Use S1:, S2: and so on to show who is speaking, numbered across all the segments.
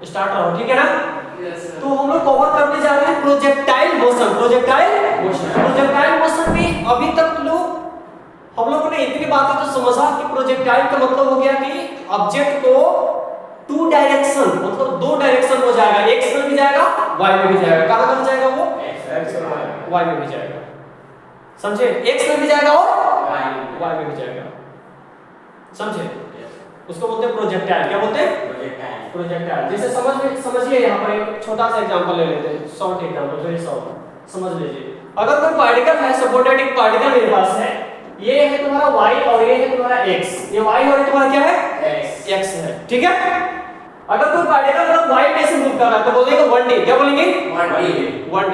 S1: Start करो, ठीक है ना।
S2: Yes sir.
S1: तो हम लोग कवर करने जा रहे हैं प्रोजेक्टाइल मोशन। प्रोजेक्टाइल मोशन में अभी तक लोग हम लोगों ने इतनी बातें तो समझा कि प्रोजेक्टाइल का मतलब हो गया कि ऑब्जेक्ट को टू डायरेक्शन मतलब दो डायरेक्शन हो जाएगा, एक्स में भी जाएगा वाई में भी जाएगा। कहां कहां जाएगा वो?
S2: एक्स और
S1: वाई में भी जाएगा, समझे? एक्स में भी जाएगा और
S2: वाई
S1: में भी जाएगा, समझे? उसको बोलते हैं प्रोजेक्टाइल। क्या बोलते हैं? प्रोजेक्टाइल। जैसे समझिए यहाँ पर एक छोटा सा एग्जांपल ले लेते हैं, शॉर्ट एग्जांपल, वेरी शॉर्ट, समझ लीजिए। अगर कोई पार्टिकल है, सपोर्टेड एक पार्टिकल मेरे पास है, ये है तुम्हारा y और ये है तुम्हारा x। ये y और ये तुम्हारा क्या है? x है, ठीक है। अगर कोई पार्टिकल मतलब y में से मूव कर रहा है तो बोलेंगे 1D। क्या बोलेंगे? 1D।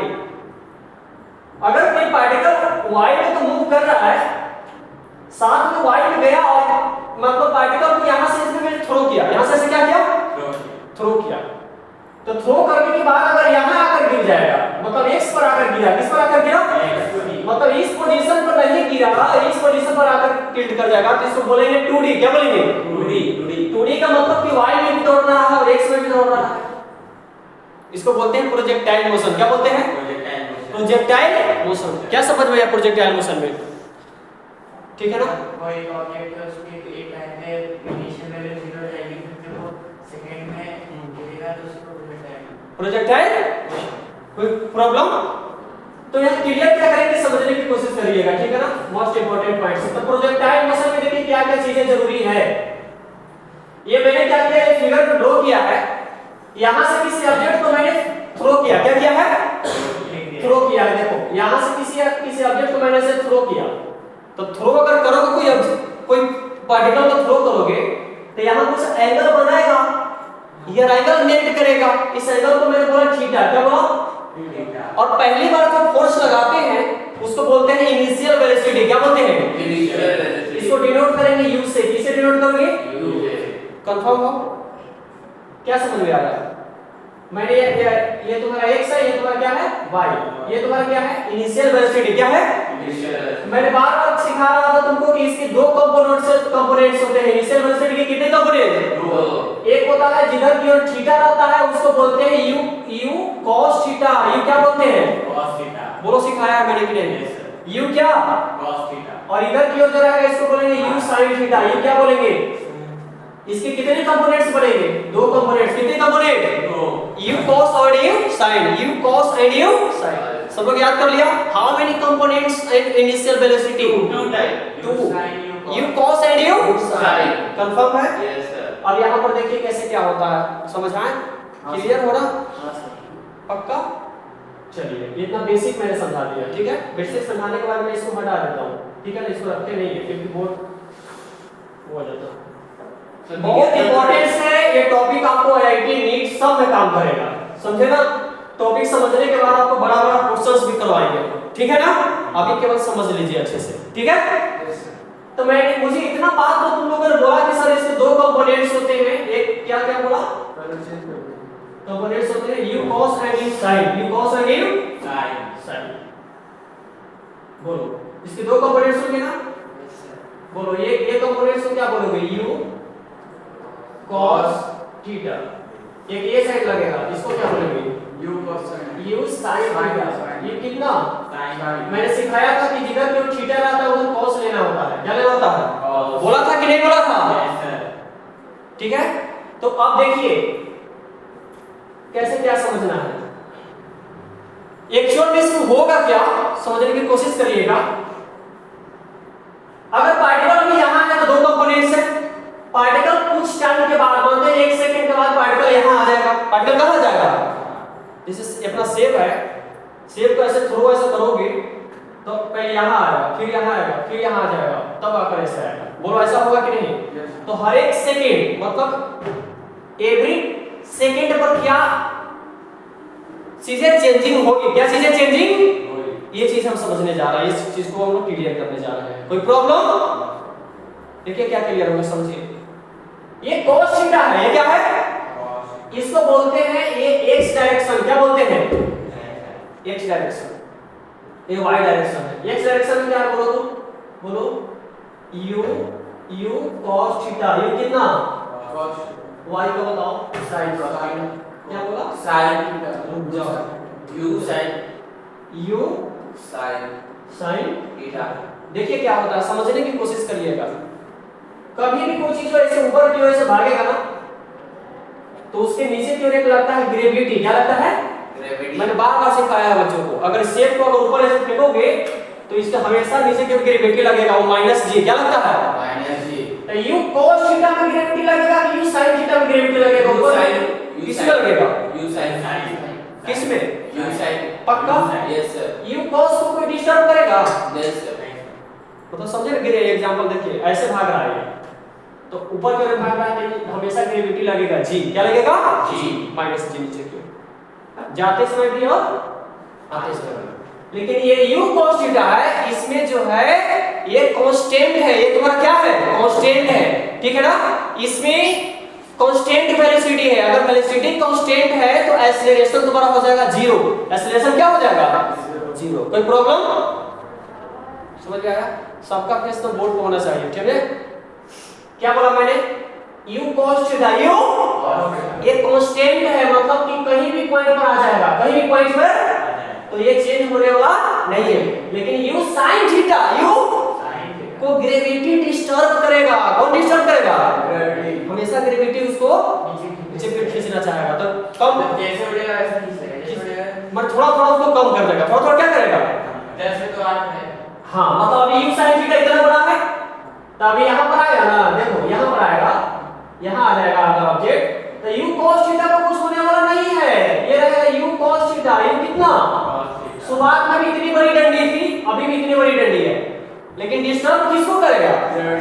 S1: अगर कोई पार्टिकल y में तो मूव कर रहा है, साथ में y में गया और मतलब पार्टिकल को यहां से इसमें मैंने थ्रो किया, यहां से क्या किया? थ्रो किया। तो थ्रो करने के बाद अगर यहां आकर गिर जाएगा, मतलब x पर आकर गिरा, किस पर आकर गिरा? मतलब इस पोजीशन पर नहीं गिरा, इस पोजीशन पर आकर टिल्ट कर जाएगा, तो इसको बोलेंगे 2D। क्या बोलेंगे? 2D का मतलब कि y में भी दौड़ रहा है और x में भी दौड़ रहा है। इसको बोलते हैं प्रोजेक्टाइल मोशन। क्या बोलते हैं? Projectile motion. क्या समझ में आया प्रोजेक्टाइल मोशन में? ठीक है ना।
S2: कोई ऑब्जेक्ट है उसकी एक लाइन है, इनिशियल वैल्यू 0 रहेगी, फिर वो सेकंड में गिरेगा तो उसको
S1: प्रोजेक्टाइल। कोई प्रॉब्लम? तो यहाँ क्लियर क्या करेंगे समझने की कोशिश करिएगा, ठीक है ना। Most important points. तो प्रोजेक्टाइल मोशन में देखिए क्या क्या चीजें जरूरी है। ये मैंने क्या किया, ये फिगर को ड्रॉ किया है, यहां से किसी ऑब्जेक्ट को मैंने थ्रो किया। क्या किया है? थ्रो किया है। देखो यहां से किसी ऑब्जेक्ट को मैंने ऐसे थ्रो किया। तो थ्रो अगर करोगे कोई पार्टिकल को थ्रो करोगे तो यहां कुछ एंगल बनाएगा, ये एंगल नेट करेगा। इस एंगल को मैंने बोला थीटा। क्या बोला? और पहली बार जब फोर्स लगाते हैं उसको बोलते हैं इनिशियल वेलोसिटी। क्या बोलते हैं? इसको डिनोट करेंगे यू से। किसे डिनोट करेंगे? यू से। कंफर्म हो? क्या समझ में आ रहा है? मैंने ये तुम्हारा x है, ये तुम्हारा क्या है? y। ये तुम्हारा क्या है? Initial velocity. क्या है? मैंने बार-बार सिखा रहा था तुमको कि इसके दो कंपोनेंट्स होते हैं। इनिशियल वेलोसिटी के कितने कंपोनेंट? दो। एक होता है जिधर की ओर थीटा रहता है उसको बोलते हैं u cos थीटा। u क्या बोलते हैं?
S2: cos theta.
S1: बोलो, सिखाया है मैंने कि नहीं? u क्या?
S2: cos theta.
S1: और इधर की ओर जो रहेगा इसको बोलेंगे u sin थीटा। u क्या बोलेंगे? इसके कितने कंपोनेंट्स बनेंगे? दो कंपोनेंट्स। कितने कंपोनेंट? दो। u cos और u sin। u cos and u sin। सब लोग याद कर लिया? How many components in initial velocity? Two. u cos and u sin। Confirm है?
S2: Yes sir.
S1: अब यहाँ पर देखिए कैसे क्या होता है, समझ आए? क्लियर हो रहा?
S2: हां सर।
S1: पक्का? चलिए, इतना बेसिक मैंने समझा दिया, ठीक है। बेसिक समझाने के बाद मैं इसको हटा देता हूँ, ठीक है ना। इसको रखते नहीं है क्योंकि बोर्ड हो जाता है। बहुत इंपॉर्टेंट है ये टॉपिक, आपको आईआईटी नीट सब में काम करेगा, समझे ना। टॉपिक समझने के बाद आपको बड़ा बड़ा क्वेश्चंस भी करवाएंगे, ठीक है ना। अभी केवल समझ लीजिए अच्छे से, ठीक है। तो मुझे इतना बात तो तुम लोगों ने बोला कि सर इसके दो कंपोनेंट्स होते हैं। एक क्या क्या बोला? कंपोनेंट्स होते हैं u cos and u sin। u cos and u sin। बोलो, इसके दो कंपोनेंट्स होंगे ना? बोलो, ये कंपोनेंट्स को क्या बोलोगे? u cos theta. एक ये साइड लगेगा, इसको क्या बोलेंगे?
S2: u cos
S1: u sin theta. ये कितना?
S2: sin।
S1: मैंने सिखाया था कि जिधर भी थीटा रहता है उधर cos लेना होता है। क्या लेना होता है?
S2: cos।
S1: बोला था कि नहीं बोला था?
S2: Yes sir.
S1: ठीक है। तो अब देखिए कैसे क्या समझना है। एक्चुअल में इसमें होगा क्या समझने की कोशिश करिएगा। अगर पार्टिकल भी यहां है तो दो कंपोनेंट्स है। पार्टिकल कुछ टाइम के बाद, बोलते हैं 1 सेकंड के बाद पार्टिकल यहां आ जाएगा। पार्टिकल कहां आ जाएगा? जैसे अपना सेब है, सेब को ऐसे थ्रो ऐसे करोगे तो पहले यहां आएगा, फिर यहां आएगा, फिर यहां आ जाएगा, तब आकर ऐसे आएगा। बोलो ऐसा होगा कि नहीं? तो हर एक सेकंड मतलब एवरी सेकंड पर क्या चीजें चेंजिंग होगी? क्या चीजें चेंजिंग? ये चीज हम समझने जा रहे हैं, इस चीज को हम लोग क्लियर करने जा रहे हैं। कोई प्रॉब्लम? देखिए क्या क्लियर होगा, समझिए। ये cos थीटा है, ये क्या है? इसको बोलते हैं ये x डायरेक्शन। क्या बोलते हैं? x direction. ये y डायरेक्शन है। x डायरेक्शन में क्या बोलो तुम? बोलो u cos थीटा। ये कितना? y को बताओ
S2: साइन
S1: क्या बोला
S2: साइन
S1: रुक जाओ
S2: u sine
S1: u
S2: sine
S1: sin
S2: theta.
S1: देखिए क्या होता है समझने की कोशिश करिएगा। कभी भी कोई चीज जो ऐसे ऊपर की ओर से भागेगा ना तो उसके नीचे की ओर एक लगता है ग्रेविटी। क्या लगता है
S2: ग्रेविटी।
S1: मैंने बार बार सिखाया है बच्चों को, अगर सेब को अगर ऊपर ऐसे फेंकोगे तो इसका हमेशा नीचे की ओर ग्रेविटी लगेगा, वो माइनस जी। क्या लगता है
S2: माइनस जी।
S1: तो u cos थीटा में ग्रेविटी लगेगा कि u sin थीटा में ग्रेविटी लगेगा? ऊपर किसमें लगेगा?
S2: यू साइन
S1: किसमें?
S2: यू साइन
S1: पक्का?
S2: यस सर
S1: u cos को कोई डिस्टर्ब करेगा?
S2: Yes sir.
S1: तो समझे ना? गिरे एग्जांपल देखिए ऐसे भाग रहा है तो ऊपर की ओर भाग रहा है तो हमेशा ग्रेविटी लगेगा जी। क्या लगेगा?
S2: जी
S1: माइनस जी नीचे की ओर जाते समय भी और आते समय भी। लेकिन ये u cos थीटा है, इसमें जो है ये कांस्टेंट है, ये तुम्हारा क्या है? कांस्टेंट है, ठीक है ना? इसमें कांस्टेंट वेलोसिटी है। अगर वेलोसिटी कांस्टेंट है तो एक्सीलरेशन तुम्हारा हो जाएगा जीरो। एक्सीलरेशन क्या हो जाएगा? जीरो। कोई प्रॉब्लम समझ में आया? सबका फेस तो बोर्ड पे होना चाहिए, ठीक है? क्या बोला मैंने? u cos थीटा u ये कांस्टेंट है, मतलब कि कहीं भी पॉइंट पर आ जाएगा, कहीं भी पॉइंट पर, तो ये चेंज होने वाला नहीं है। लेकिन u sin थीटा u को ग्रेविटी डिस्टर्ब करेगा। कौन डिस्टर्ब करेगा?
S2: ग्रेविटी।
S1: हमेशा ग्रेविटी उसको नीचे पे खींचना चाहेगा, तो कम
S2: जैसे उड़ेगा वैसे खींचेगा, जैसे उड़ेगा
S1: मतलब थोड़ा थोड़ा उसको कम कर देगा। थोड़ा थोड़ा क्या करेगा?
S2: जैसे तो 8 है।
S1: हाँ मतलब अभी u sin थीटा इतना बड़ा है तो अभी यहाँ पर आएगा ना, देखो यहाँ पर आएगा, यहाँ आ जाएगा अगर ऑब्जेक्ट, तो u cos थीटा को कुछ होने वाला नहीं है। ये रहेगा u cos थीटा। u कितना? शुरुआत में भी इतनी बड़ी डंडी थी, अभी भी इतनी बड़ी डंडी है, लेकिन डिस्टर्ब किसको करेगा?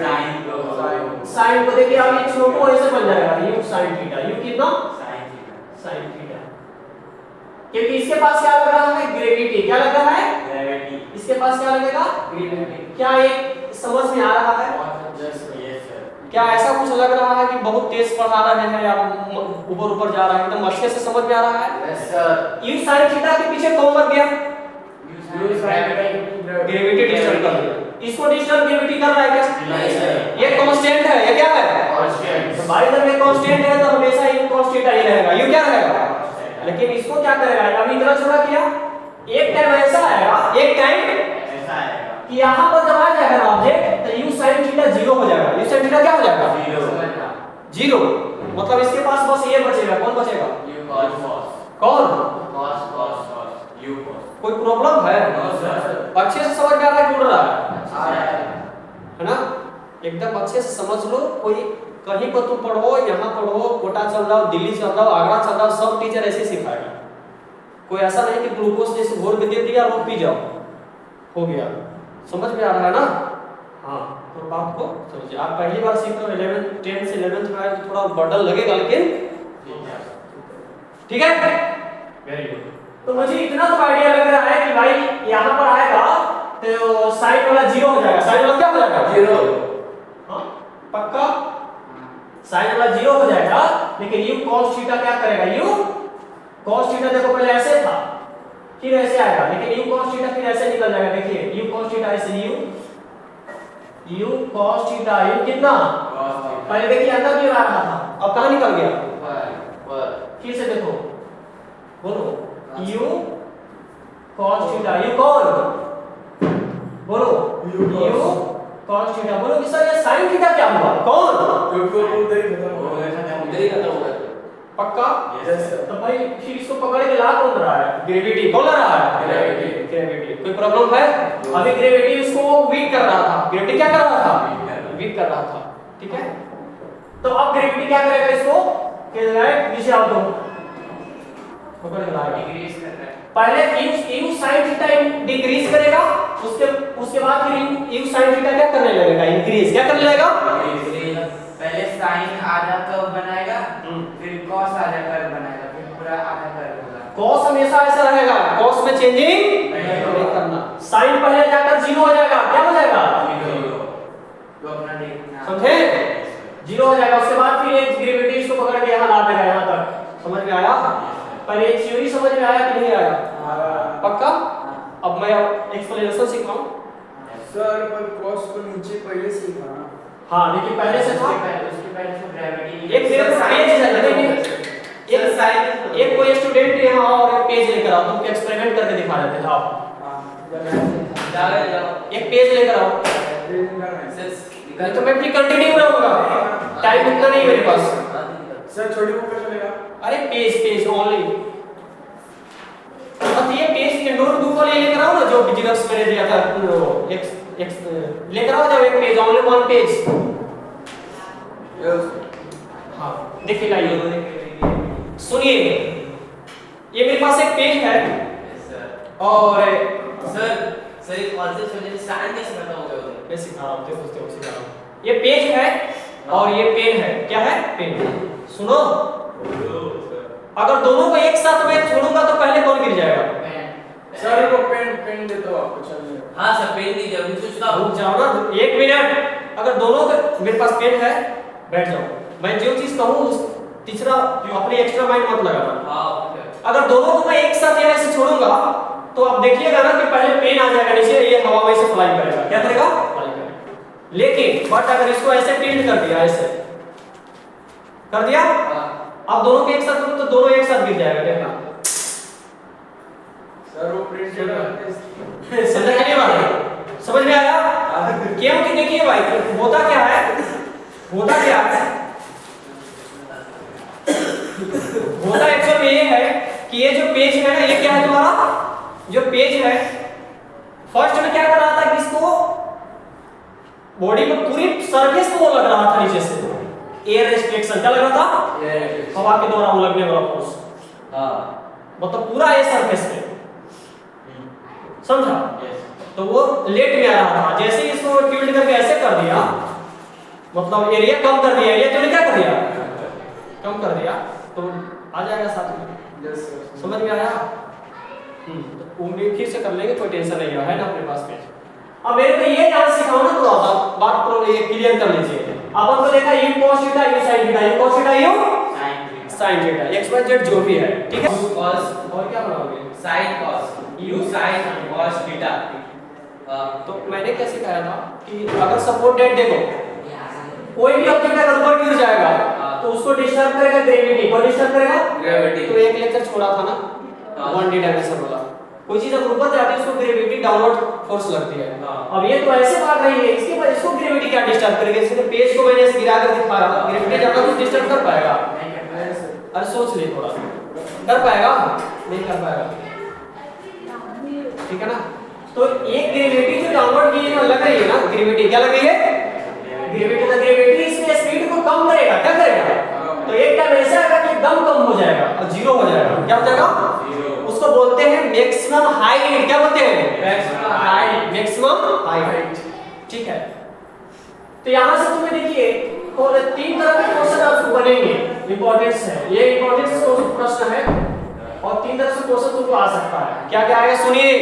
S2: साइन को।
S1: साइन को। देखिए अब ये छोटू ऐसे बन जाएगा u sin थीटा। u कितना?
S2: Sine theta.
S1: sin थीटा, क्योंकि इसके पास क्या लग रहा है? ग्रेविटी। क्या लग रहा है?
S2: ग्रेविटी।
S1: इसके पास क्या लगेगा? ग्रेविटी। क्या एक समझ में आ रहा है?
S2: Yes sir.
S1: क्या ऐसा कुछ लग रहा है कि बहुत तेज पढ़ा रहे हैं या ऊपर ऊपर जा रहा है? एकदम अच्छे से समझ में आ रहा है?
S2: Yes sir.
S1: u sin theta के पीछे कौन लग गया?
S2: ग्रेविटी।
S1: ग्रेविटी डिस्टर्ब कर दिया। इसको डिस्टर्ब ग्रेविटी कर रहा है क्या?
S2: नहीं सर।
S1: ये कांस्टेंट है, ये क्या है?
S2: कांस्टेंट।
S1: तो भाई जब ये कांस्टेंट है तो हमेशा u cos थीटा ही रहेगा। u क्या रहेगा? लेकिन इसको क्या करेगा? अभी इतना छोटा किया, एक टाइम ऐसा आएगा, एक टाइम
S2: ऐसा आएगा
S1: कि यहाँ पर जब आ जाएगा ना ऑब्जेक्ट तो u sin थीटा जीरो हो जाएगा। u sin थीटा क्या हो जाएगा? जीरो। मतलब इसके पास बस ये बचेगा। कौन बचेगा?
S2: यू cos cos
S1: कौन?
S2: cos cos cos u cos।
S1: कोई प्रॉब्लम है?
S2: No sir.
S1: अच्छे से समझ में आ रहा है कि उड़ रहा है?
S2: आ
S1: है ना? एकदम अच्छे से समझ लो। कोई कहीं पर तुम पढ़ो, यहाँ पढ़ो, कोटा चल रहा हो, दिल्ली चल रहा हो, आगरा चल रहा हो, सब टीचर ऐसे सिखाएगा। कोई ऐसा नहीं कि ग्लूकोज जैसे घोर के दे दिया और पी जाओ, हो गया। समझ में आ रहा है ना? हाँ, तो बात को समझिए। आप पहली बार सीख रहे हो, 11 10 से 11th में आए तो थोड़ा बर्डन लगेगा, लेकिन ठीक है। Very good. तो मुझे इतना तो आइडिया लग रहा है कि भाई यहाँ पर आएगा तो साइन वाला जीरो हो जाएगा। साइन वाला क्या हो जाएगा?
S2: जीरो।
S1: हाँ पक्का? साइन वाला जीरो हो जाएगा, लेकिन u cos थीटा क्या करेगा? u cos थीटा देखो पहले ऐसे था, फिर ऐसे आएगा, लेकिन u cos थीटा फिर ऐसे निकल जाएगा। देखिए u cos थीटा ऐसे u cos थीटा u कितना? पहले देखिए अंदर क्यों आ रहा था, अब कहाँ निकल गया?
S2: ऊपर।
S1: फिर से देखो, बोलो u cos थीटा। u कौन? बोलो u cos थीटा। बोलो कि सर ये sin थीटा क्या हुआ? कौन?
S2: उधर ही खत्म हो गया।
S1: पक्का?
S2: Yes sir.
S1: तो भाई फिर इसको पकड़ के ला कौन रहा है? ग्रेविटी। कौन ला रहा है?
S2: ग्रेविटी।
S1: ग्रेविटी। कोई प्रॉब्लम है? अभी ग्रेविटी इसको वीक कर रहा था। ग्रेविटी क्या कर रहा था? वीक कर रहा था, ठीक है? तो अब ग्रेविटी क्या करेगा इसको? कि नीचे आओ तुम, पकड़ के लाएगा।
S2: डिक्रीज कर रहा है।
S1: पहले u sin थीटा डिक्रीज करेगा, उसके बाद फिर u sin थीटा क्या करने लगेगा? इंक्रीज। क्या करने लगेगा?
S2: पहले साइन आधा कर्व बनाएगा, फिर cos आधा कर्व बनाएगा, फिर पूरा आधा कर्व होगा।
S1: cos हमेशा ऐसा रहेगा, cos में चेंजिंग नहीं करना। sin पहले जाकर जीरो हो जाएगा। क्या हो जाएगा?
S2: तो अपना देखना।
S1: समझे? जीरो हो जाएगा। उसके बाद फिर एक ग्रेविटी इसको पकड़ के यहाँ ला देगा, यहाँ तक। समझ में आया? पर ये थ्योरी समझ में आया कि नहीं आया? पक्का? अब मैं एक्सप्लेनेशन सिखाऊं।
S3: सर पर cos को नीचे पहले से ही था ना।
S1: हाँ देखिए पहले से था,
S2: उसके पहले इसको ग्रेविटी
S1: एक मेरे को पेज एक कोई स्टूडेंट यहाँ और एक पेज लेकर आओ, तुमको एक्सपेरिमेंट करके दिखा देते हैं। आओ एक पेज लेकर आओ। तो मैं फिर कंटिन्यू रहूंगा, टाइम इतना नहीं मेरे पास।
S3: सर छोटी बुक पे चलेगा?
S1: अरे पेज ओनली। बस ये पेज के नोटबुक वाले लेकर आओ ना, जो जेरॉक्स मैंने दिया था, लेकर आओ जब एक पेज, ओनली वन पेज। हाँ देखिए, लाइए सुनिए, ये मेरे पास एक पेज है और
S2: सर ये कौन से सब्जेक्ट साइंस कैसे बताओगे उसे?
S1: मैं सिखा रहा हूँ, देखो सिखा रहा हूँ। ये पेज है और ये पेन है। क्या है? पेन। सुनो, अगर दोनों को एक साथ मैं छोड़ूंगा तो पहले कौन गिर जाएगा?
S3: सर को पेन देता हूँ आपको, चलिए।
S2: हाँ सर, पेन दीजिए, अभी कुछ का
S1: रुक जाओ ना, एक मिनट। अगर दोनों का, मेरे पास पेन है, बैठ जाओ। मैं जो चीज कहूँ तीसरा अपनी एक्स्ट्रा माइंड मत लगाना। अगर दोनों को मैं एक साथ यहाँ से छोड़ूंगा तो आप देखिएगा ना कि पहले पेन आ जाएगा नीचे, ये हवा में से फ्लाई करेगा। क्या करेगा? फ्लाई करेगा। लेकिन बट अगर इसको ऐसे टिल्ट कर दिया, ऐसे कर दिया, अब दोनों के एक साथ करूं तो दोनों एक साथ गिर जाएगा। देखना
S3: सर वो प्रिंट
S1: समझ में बात? समझ में आया? क्योंकि देखिए भाई, होता क्या है, होता एक्चुअल में ये है कि ये जो पेज है ना, ये क्या है तुम्हारा? जो पेज है, फर्स्ट में क्या कर रहा था कि इसको बॉडी में पूरी सरफेस को लग रहा था नीचे से, एयर रिस्ट्रिक्शन। क्या लग रहा था? हवा के द्वारा लगने वाला फोर्स। मतलब पूरा ये सरफेस पे, समझा? तो वो लेट में आ रहा था। जैसे ही इसको टिल्ट करके ऐसे कर दिया, मतलब एरिया कम कर दिया, एरिया तो क्या कर दिया? कम कर दिया, तो आ जाएगा साथ में। समझ में आया? तो उम्मीद फिर से कर लेंगे, कोई टेंशन नहीं है ना अपने पास पेज। अब मेरे को ये जान सिखाओ ना, थोड़ा सा बात को ये क्लियर कर लीजिए। अपन को देखा u cos theta, u sin theta, u cos theta, u sin theta, x y z जो भी है, ठीक है?
S2: cos
S1: और क्या बनाओगे?
S2: sin cos u sin cos theta.
S1: तो मैंने क्या सिखाया था कि अगर सपोर्ट डेट देखो, कोई भी ऑब्जेक्ट अगर ऊपर गिर जाएगा तो उसको डिस्टर्ब करेगा ग्रेविटी। कौन डिस्टर्ब करेगा?
S2: ग्रेविटी।
S1: तो एक लेक्चर छोड़ा था ना, 1D डायमेंशन वाला। कोई चीज अगर ऊपर जाती है उसको ग्रेविटी डाउनवर्ड फोर्स लगती है। अब ये तो ऐसे भाग रही है, इसके बाद इसको ग्रेविटी क्या डिस्टर्ब करेगी? इसके पेज को मैंने ऐसे गिरा कर दिखा रहा हूं, ग्रेविटी ज्यादा कुछ डिस्टर्ब कर पाएगा? अरे सोच ले थोड़ा, कर पाएगा? नहीं कर पाएगा, ठीक है ना? तो एक ग्रेविटी जो डाउनवर्ड की लग रही है ना, ग्रेविटी क्या लग रही है? ग्रेविटी इसमें स्पीड को कम करेगा। क्या करेगा? तो एक टाइम ऐसा आएगा कि एकदम कम हो जाएगा और जीरो हो जाएगा। क्या हो जाएगा? उसको बोलते हैं मैक्सिमम हाइट। क्या बोलते हैं? Maximum height. ठीक है, तो यहां से तुम्हें देखिए तीन तरह के क्वेश्चन आपको बनेंगे, इंपॉर्टेंस है ये, इंपॉर्टेंस प्रश्न है और तीन तरह से क्वेश्चन तुमको आ सकता है। क्या क्या आएगा सुनिए,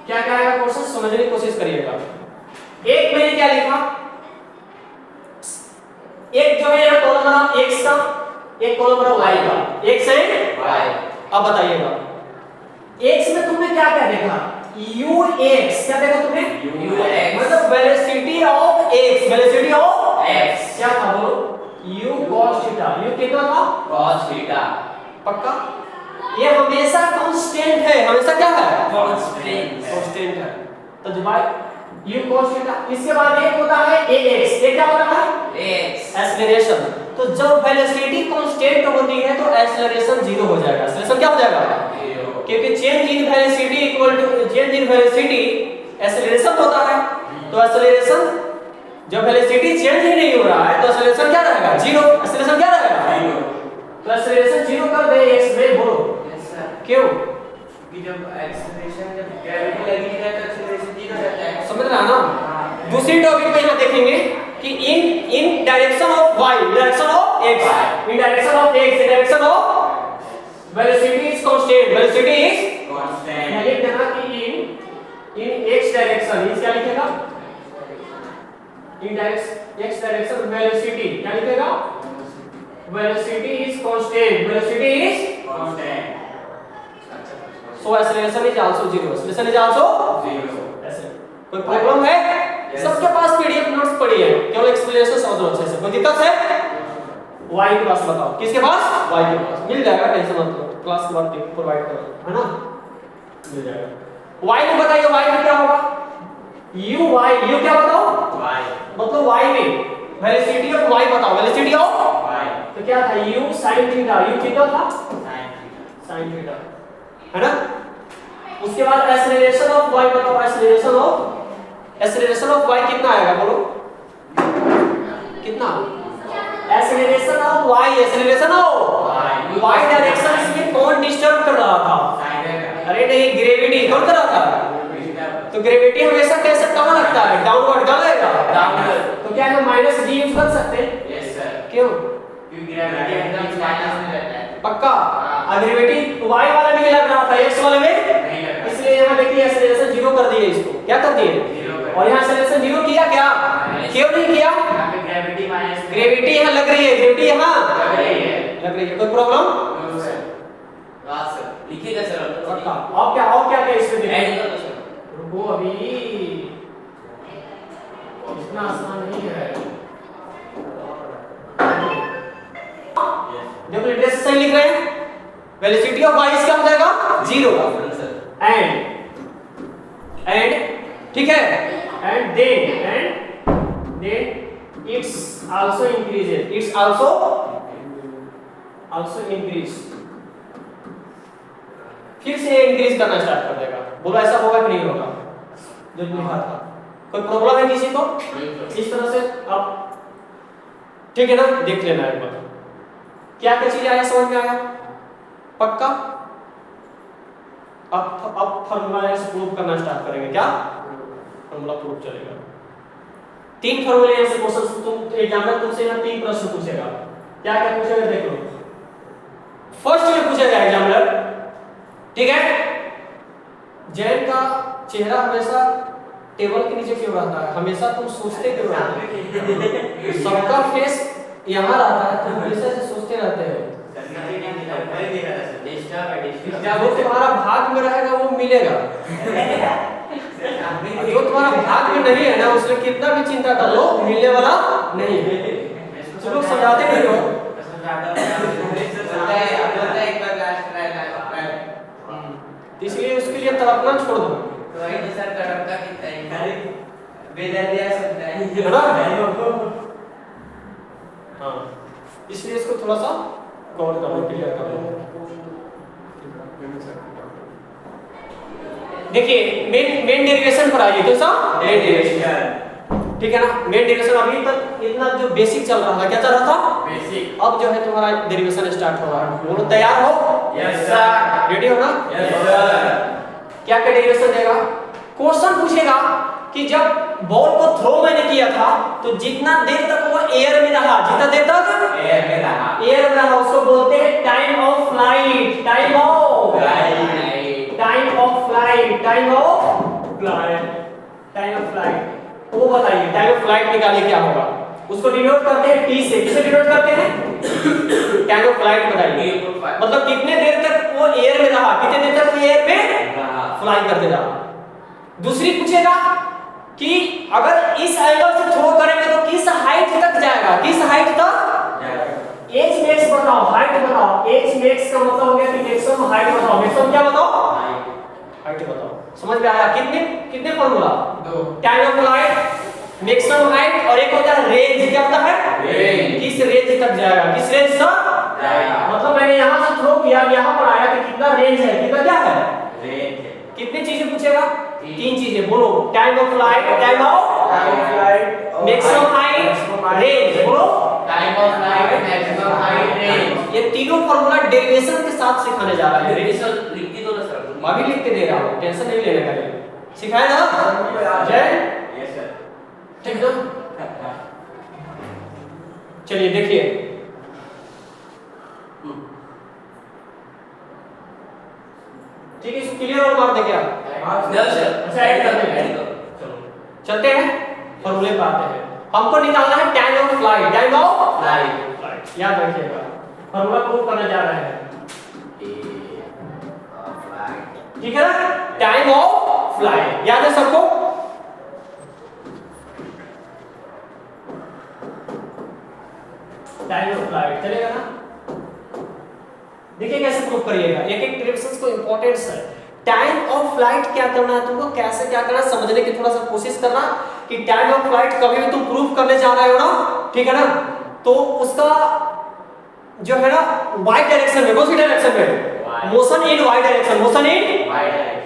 S1: क्या क्या आएगा क्वेश्चन समझने की कोशिश करिएगा। एक मैंने क्या लिखा, एक जो है यहाँ कॉलम बना x का, एक कॉलम बना y का, x है y। अब बताइएगा x में तुमने क्या क्या देखा? ux। क्या देखा तुमने? ux मतलब velocity of x। Velocity of x क्या था बोलो? u cos theta. u कितना था?
S2: cos theta.
S1: पक्का? ये हमेशा कांस्टेंट है। हमेशा क्या है? कांस्टेंट है। तो जो भाई u cos थीटा, इसके बाद एक होता है ax। ये क्या होता है? एक्सेलरेशन। तो जब वेलोसिटी कांस्टेंट होती है तो एक्सेलरेशन जीरो हो जाएगा। एक्सेलरेशन क्या हो जाएगा? क्योंकि change in velocity equal to change in velocity acceleration होता है। तो एक्सेलरेशन जब वेलोसिटी चेंज ही नहीं हो रहा है तो एक्सेलरेशन क्या रहेगा? जीरो। एक्सेलरेशन क्या रहेगा? जीरो। तो एक्सेलरेशन जीरो कर दे x में, बोलो क्यों?
S2: कि जब एक्सेलरेशन जब ग्रेविटी लगी है तो एक्सेलरेशन जीरो रहता है।
S1: समझ रहा ना? दूसरी टॉपिक में यहां देखेंगे कि इन direction of y, direction of x, in direction of x, direction of velocity is constant. Velocity is constant. ये देखना कि इन x डायरेक्शन, इस क्या लिखेगा? इन x डायरेक्शन वेलोसिटी क्या लिखेगा? Velocity is constant. Velocity is constant. So acceleration is also zero. Acceleration is also zero. ऐसे कोई प्रॉब्लम है? सबके पास पीडीएफ नोट्स पड़ी है, केवल एक्सप्लेनेशन समझ लो अच्छे से। कोई दिक्कत है? वाई के पास बताओ, किसके पास? वाई के पास मिल जाएगा, टेंशन मत लो, क्लास के बाद प्रोवाइड करो, है ना, मिल जाएगा। वाई में बताइए, वाई में क्या होगा? यू वाई, यू क्या बताओ?
S2: वाई
S1: मतलब वाई में वेलोसिटी ऑफ वाई बताओ, वेलोसिटी ऑफ
S2: वाई
S1: तो क्या था? U sin theta, u theta था
S2: साइन
S1: sin थीटा, है ना। उसके बाद एक्सेलरेशन ऑफ वाई बताओ, एक्सेलरेशन ऑफ वाई कितना आएगा बोलो? कितना? Acceleration of y, acceleration of y direction में कौन डिस्टर्ब कर रहा था? अरे नहीं, ग्रेविटी कौन कर रहा था? तो ग्रेविटी हमेशा कैसे कहां लगता है? डाउनवर्ड कहां लगेगा?
S2: डाउनवर्ड।
S1: तो क्या हम माइनस जी यूज कर सकते हैं?
S2: यस सर,
S1: क्यों?
S2: क्योंकि ग्रेविटी एकदम माइनस में रहता है।
S1: पक्का? ग्रेविटी वाई वाला में लग रहा था, एक्स वाले में
S2: नहीं लग रहा।
S1: इसलिए यहाँ देखिए एक्सेलरेशन जीरो कर दिए इसको, क्या कर दिए?
S2: जीरो कर
S1: और यहाँ एक्सेलरेशन जीरो किया क्या? क्यों नहीं किया?
S2: यहाँ पे ग्रेविटी माइनस
S1: ग्रेविटी यहाँ लग रही है, ग्रेविटी यहाँ
S2: लग रही है।
S1: लग रही है, कोई problem?
S2: No sir, last sir लिखिएगा सर।
S1: पक्का। और क्या इसमें देखिए?
S2: ऐड कर दो सर।
S1: रुको अभी, इतना आसान नहीं है। देखो लिटरेचर सही लिख रहे हैं। वेलोसिटी ऑफ वाई क्या हो जाएगा? जीरो। एंड ठीक है, and then it's also increases, it's also increase, फिर से इंक्रीज करना स्टार्ट कर देगा। बोलो ऐसा होगा कि नहीं होगा? जो लिखा था। कोई प्रॉब्लम है किसी को? इस तरह से आप ठीक है ना, देख लेना एक बार। क्या क्या चीज आया, समझ में आया? पक्का? अब फॉर्मूला से प्रूव करना स्टार्ट करेंगे। क्या फॉर्मूला प्रूफ चलेगा? 3 फॉर्मूले यहाँ से क्वेश्चन तुम एग्जामिनर तुमसे यहाँ 3 प्रश्न पूछेगा। क्या क्या पूछेगा देख लो। फर्स्ट में पूछेगा एग्जामिनर, ठीक है, जैन का चेहरा हमेशा टेबल के नीचे क्यों रहता है? हमेशा तुम सोचते क्यों रहते हो? सबका फेस यहाँ रहता है, तुम हमेशा से सोचते रहते हो। जो तुम्हारा भाग में रहेगा वो मिलेगा, जो तुम्हारा भाग में नहीं है ना उसमें कितना भी चिंता कर लो मिलने वाला नहीं है। तुम लोग समझाते नहीं हो। इसलिए उसके लिए तड़पना छोड़ दो, है ना? हाँ, इसलिए इसको थोड़ा सा कवर कर लो, क्लियर कर लो। देखिए मेन डेरिवेशन पर आइए। कैसा मेन डेरिवेशन? ठीक है ना, मेन डेरिवेशन अभी तक इतना जो बेसिक चल रहा था, क्या चल रहा था?
S2: बेसिक।
S1: अब जो है तुम्हारा डेरिवेशन स्टार्ट हो रहा है। बोलो तैयार हो?
S2: Yes sir.
S1: रेडी हो ना?
S2: Yes sir.
S1: क्या क्या डेरिवेशन देगा? क्वेश्चन पूछेगा कि जब बॉल को थ्रो मैंने किया था तो जितना देर तक वो एयर में रहा, जितना देर तक एयर में रहा उसको बोलते हैं time of flight. Time of flight. वो बताइए टाइम ऑफ फ्लाइट निकालिए क्या होगा? उसको डिनोट करते हैं टी से। किसे डिनोट करते हैं? टाइम ऑफ फ्लाइट बताइए। मतलब कितने देर तक वो एयर में रहा, कितने देर तक वो एयर में फ्लाई करते रहा। दूसरी पूछेगा कि अगर इस एंगल से थ्रो करेंगे तो किस हाइट तक जाएगा, किस हाइट तक? एच मैक्स बताओ, हाइट बताओ। एच मैक्स का मतलब हो गया कि मैक्सिमम हाइट बताओ। मैक्सिमम क्या बताओ? हाइट बताओ। समझ में आया? कितने formula? 2। Time of flight, maximum height और एक होता है रेंज। क्या होता है? रेंज। किस रेंज तक जाएगा, किस रेंज तक जाएगा? मतलब मैंने यहां से थ्रो किया, यहां पर आया तो कितना रेंज है, कितना क्या है? रेंज है। कितनी चीजें पूछेगा? 3 चीजें। बोलो time of flight, time of flight, maximum height, range. बोलो
S2: time of flight, maximum height, range.
S1: ये तीनों फार्मूला डेरिवेशन के साथ सिखाने जा रहा है।
S2: डेरिवेशन लिख के दो ना सर।
S1: अभी लिख के दे रहा हूं, टेंशन नहीं लेने का। सिखाया ना जय?
S2: Yes sir.
S1: ठीक है, चलिए देखिए। ठीक है, इसको क्लियर और मार दे क्या? अच्छा ऐड करते हैं। चलो चलते हैं, फॉर्मूले पे आते हैं। हमको निकालना है time of flight. Time of flight याद रखिएगा, फॉर्मूला प्रूव करने जा रहे हैं। ठीक है ना? टाइम ऑफ फ्लाइट याद है सबको? फ्लाइट, चलेगा ना? देखिए कैसे प्रूव करिएगा, एक एक डिरेक्शंस को इंपॉर्टेंस है। टाइम ऑफ फ्लाइट क्या करना है तुमको, कैसे क्या करना है समझने की थोड़ा सा कोशिश करना कि टाइम ऑफ फ्लाइट कभी भी तुम प्रूव करने जा रहे हो ना, ठीक है ना, तो उसका जो है ना वाई डायरेक्शन में, कौन सी डायरेक्शन में, motion in Y direction, motion in
S2: Y direction.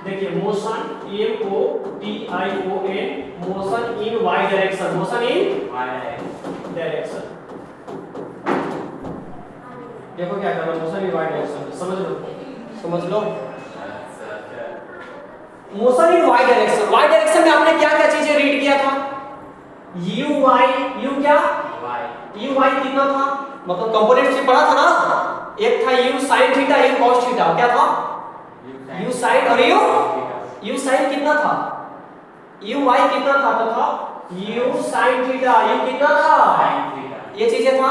S1: देखिए motion MOTION, motion in Y direction, motion in
S2: Y
S1: direction. देखो क्या करना, मोशन इन वाई डायरेक्शन, समझ लो, समझ लो। Motion in Y direction, Y direction में आपने क्या क्या चीजें रीड किया था, यू वाई, यू क्या, यू वाई कितना था, मतलब कंपोनेंट से पढ़ा था ना, एक था you sine theta, you cos theta, क्या था, यू साइन और यू साइन कितना था, यू वाई कितना था, तो था यू साइन थीटा, यू कितना था, ये चीजें था।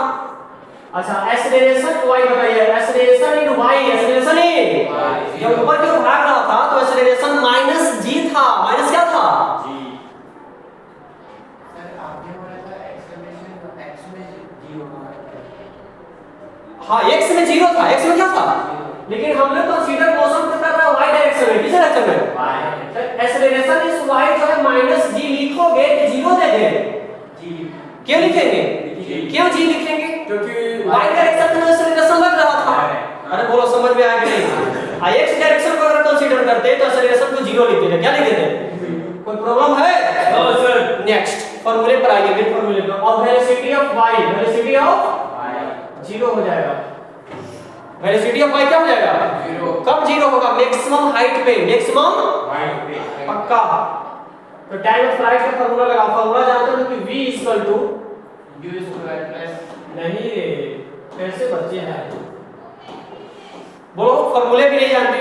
S1: अच्छा एक्सेलरेशन वाई बताइए, acceleration in y, acceleration in जब ऊपर की ओर भाग रहा था तो एक्सेलरेशन माइनस जी था, माइनस क्या था,
S2: जी। सर आपने बोला था एक्सक्लेमेशन एक्स में 0
S1: हाँ एक्स में 0 था, एक्स में क्या था, लेकिन हमने कंसीडर मोशन को कर रहा है वाई डायरेक्शन में, किस डायरेक्शन में,
S2: वाई।
S1: तो एक्सेलरेशन इस वाई जो है माइनस जी लिखोगे तो 0 दे दे,
S2: जी
S1: क्यों लिखेंगे, क्यों जी लिखेंगे, क्योंकि वाई डायरेक्शन में एक्सेलरेशन लग रहा था। अरे बोलो समझ में आ गया नहीं, आ एक्स डायरेक्शन को अगर कंसीडर करते तो एक्सेलरेशन को 0 लिखते थे, क्या लिखते थे, कोई प्रॉब्लम है, नो सर। नेक्स्ट फार्मूले पर आइए, मेन फार्मूले पर, और velocity of y, velocity of y 0 हो जाएगा, वेलोसिटी ऑफ वाई क्या हो जाएगा, 0। कब 0 होगा, मैक्सिमम हाइट पे, मैक्सिमम
S2: हाइट पे
S1: पक्का। तो टाइम ऑफ फ्लाइट का फार्मूला लगाओ, फार्मूला जानते हो कि v
S2: u स्क्वायर प्लस
S1: नहीं रे, कैसे बच्चे हैं, बोलो फार्मूले भी नहीं जानते,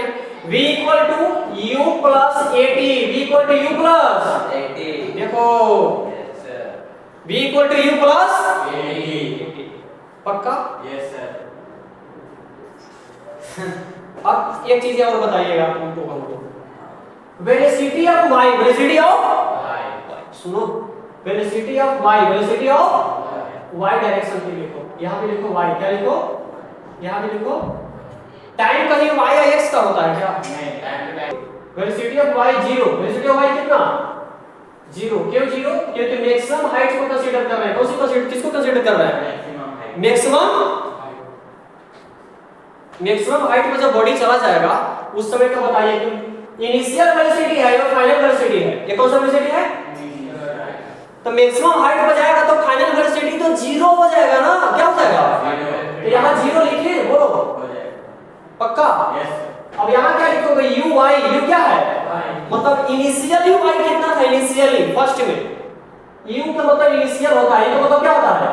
S1: v u plus 80, v u plus
S2: 80,
S1: देखो
S2: yes sir,
S1: v u plus
S2: 80,
S1: पक्का।
S2: Yes sir.
S1: अब एक चीज और बताइएगा तुमको, हमको velocity of y, velocity of
S2: Y,
S1: सुनो, velocity of y, velocity of y direction पे लिखो, यहां भी लिखो y, क्या लिखो, यहां भी लिखो, टाइम कहीं y या x का होता है क्या,
S2: नहीं time to time,
S1: velocity of y 0, velocity of y कितना 0, क्यों 0, क्योंकि मैक्सिमम हाइट को कंसीडर कर रहे हैं, कौन सी कंसीडर, किसको कंसीडर कर रहे हैं,
S2: मैक्सिमम हाइट,
S1: मैक्सिमम हाइट में जब बॉडी चला जाएगा उस समय का बताइए कि इनिशियल वेलोसिटी है या फाइनल वेलोसिटी है, ये कौन सा वेलोसिटी है, तो मैक्सिमम हाइट पर जाएगा तो फाइनल वेलोसिटी तो 0 हो जाएगा ना, क्या हो जाएगा, तो यहां 0 लिखिए, बोलो
S2: हो जाएगा,
S1: पक्का।
S2: यस।
S1: अब यहां क्या लिखोगे, u y, u क्या है, मतलब इनिशियली y कितना था, इनिशियली फर्स्ट में u का मतलब इनिशियल होता है, तो मतलब क्या होता है,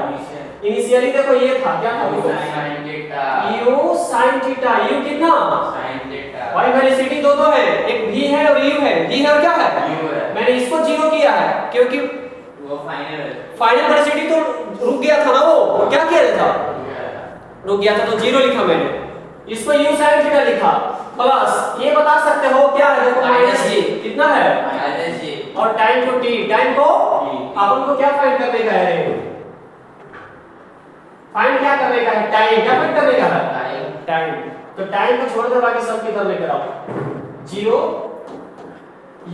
S1: इनिशियली देखो ये था, क्या था,
S2: sine theta,
S1: u sin theta, u कितना,
S2: साइन थीटा,
S1: y वेलोसिटी दो है, एक v है और u है, v है और क्या है,
S2: u है,
S1: मैंने इसको 0 किया है क्योंकि
S2: वो फाइनल है,
S1: फाइनल वेलोसिटी तो रुक गया था ना, वो क्या किया था, रुक गया था, तो 0 लिखा मैंने, इसको u sin थीटा लिखा, प्लस ये बता सकते हो क्या है, देखो माइनस जी कितना है,
S2: माइनस जी,
S1: और टाइम को t, टाइम को अपन को क्या फाइंड करने का है, फाइंड क्या करने का है, टाइम, क्या फाइंड करने का है, टाइम, तो टाइम को छोड़ दे बाकी सब किधर लेकर आओ, 0